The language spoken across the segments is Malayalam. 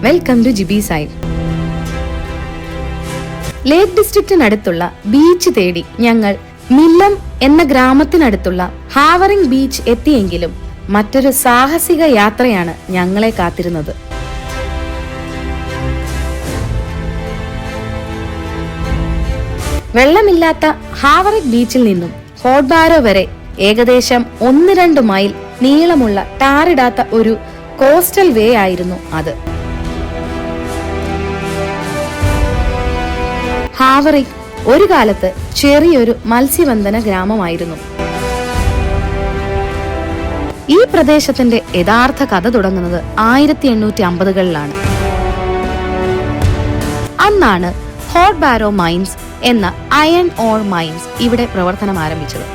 വെൽക്കം ടു ജിബി സൈൽ. ലേക്ക് ഡിസ്ട്രിക്റ്റിനടുത്തുള്ള ബീച്ച് തേടി ഞങ്ങൾ മില്ലം എന്ന ഗ്രാമത്തിനടുത്തുള്ള ഹാവറിംഗ് ബീച്ച് എത്തിയെങ്കിലും മറ്റൊരു സാഹസിക യാത്രയാണ് ഞങ്ങളെ കാത്തിരുന്നത്. വെള്ളമില്ലാത്ത ഹാവറിംഗ് ബീച്ചിൽ നിന്നും ഹോട്ട് ബാരോ വരെ ഏകദേശം 1-2 മൈൽ നീളമുള്ള ടാറിടാത്ത ഒരു കോസ്റ്റൽ വേ ആയിരുന്നു അത്. ഹാവറിംഗ് ഒരു കാലത്ത് ചെറിയൊരു മത്സ്യബന്ധന ഗ്രാമമായിരുന്നു. ഈ പ്രദേശത്തിന്റെ യഥാർത്ഥ കഥ തുടങ്ങുന്നത് 1850കളിലാണ്. അന്നാണ് ഹോട്ട് ബാരോ മൈൻസ് എന്ന അയൺ ഓർ മൈൻസ് ഇവിടെ പ്രവർത്തനം ആരംഭിച്ചത്.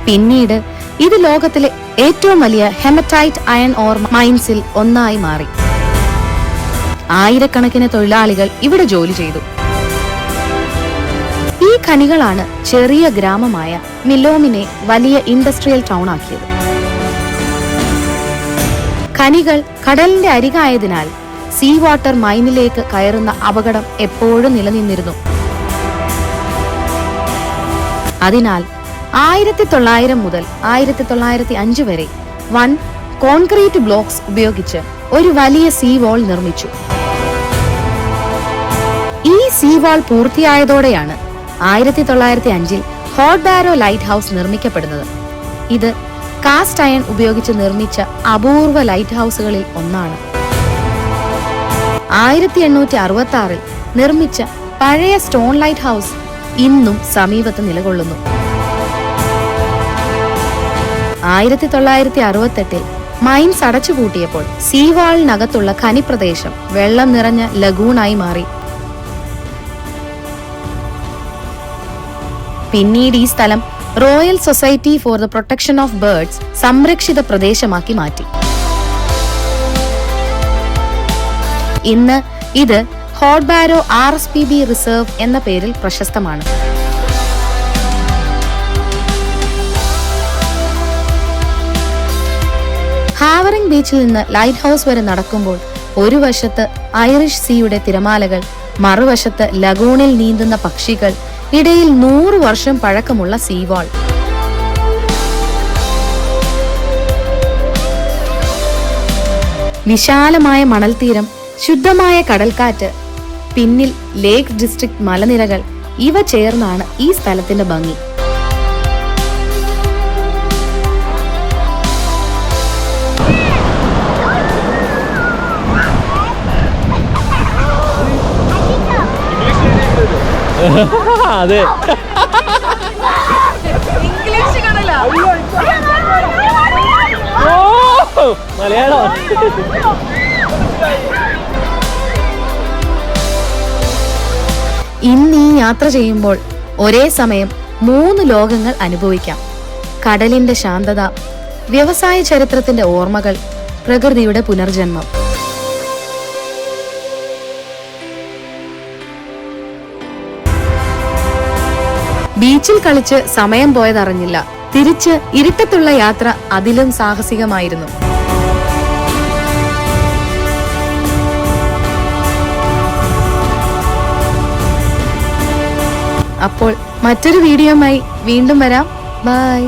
പിന്നീട് ഇത് ലോകത്തിലെ ഏറ്റവും വലിയ ഹെമറ്റൈറ്റ് അയൺ ഓർ മൈൻസിൽ ഒന്നായി മാറി. ആയിരക്കണക്കിന് തൊഴിലാളികൾ ഇവിടെ ജോലി ചെയ്തു. ഈ ഖനികളാണ് ചെറിയ ഗ്രാമമായ മില്ലോമിനെ വലിയ ഇൻഡസ്ട്രിയൽ ടൗൺ ആക്കിയത്. ഖനികൾ കടലിന്റെ അരികായതിനാൽ സീ വാട്ടർ മൈനിലേക്ക് കയറുന്ന അപകടം എപ്പോഴും നിലനിന്നിരുന്നു. അതിനാൽ 1900 മുതൽ 1905 വരെ വൻ കോൺക്രീറ്റ് ബ്ലോക്സ് ഉപയോഗിച്ച് ഒരു വലിയ സീ വാൾ നിർമ്മിച്ചു. ഈ സീ വാൾ പൂർത്തിയായതോടെയാണ് 1905 ഹോട്ട് ബാരോ ലൈറ്റ് ഹൗസ് നിർമ്മിക്കപ്പെടുന്നത്. ഇത് കാസ്റ്റ് അയൺ ഉപയോഗിച്ച് നിർമ്മിച്ച അപൂർവ ലൈറ്റ് ഹൗസുകളിൽ ഒന്നാണ്. 1866 നിർമ്മിച്ച പഴയ സ്റ്റോൺ ലൈറ്റ് ഹൗസ് ഇന്നും സമീപത്ത് നിലകൊള്ളുന്നു. 1968 മൈൻസ് അടച്ചുപൂട്ടിയപ്പോൾ സീവാളിനകത്തുള്ള ഖനിപ്രദേശം വെള്ളം നിറഞ്ഞ ലഗൂണായി മാറി. പിന്നീട് ഈ സ്ഥലം royal society for the protection of birds സംരക്ഷിത പ്രദേശമാക്കി മാറ്റി. ഇന്ന് ഇത് ഹോട്ട് ബാരോ RSPB റിസർവ് എന്ന പേരിൽ പ്രശസ്തമാണ്. ഹാവറിംഗ് ബീച്ചിൽ നിന്ന് ലൈറ്റ് ഹൗസ് വരെ നടക്കുമ്പോൾ ഒരു വശത്ത് ഐറിഷ് സീയുടെ തിരമാലകൾ, മറുവശത്ത് ലഗൂണിൽ നീന്തുന്ന പക്ഷികൾ, ഇടയിൽ 100 വർഷം പഴക്കമുള്ള സീവാൾ. വിശാലമായ മണൽത്തീരം, ശുദ്ധമായ കടൽക്കാറ്റ്, പിന്നിൽ ലേക്ക് ഡിസ്ട്രിക്ട് മലനിരകൾ, ഇവ ചേർന്നാണ് ഈ സ്ഥലത്തിന്റെ ഭംഗി. അതെ, മലയാളം. ഇന്ന് ഈ യാത്ര ചെയ്യുമ്പോൾ ഒരേ സമയം 3 ലോകങ്ങൾ അനുഭവിക്കാം. കടലിന്റെ ശാന്തത, വ്യവസായ ചരിത്രത്തിന്റെ ഓർമ്മകൾ, പ്രകൃതിയുടെ പുനർജന്മം. ബീച്ചിൽ കളിച്ച് സമയം പോയതറിഞ്ഞില്ല. തിരിച്ച് ഇരുട്ടത്തുള്ള യാത്ര അതിലും സാഹസികമായിരുന്നു. അപ്പോൾ മറ്റൊരു വീഡിയോയുമായി വീണ്ടും വരാം. ബൈ.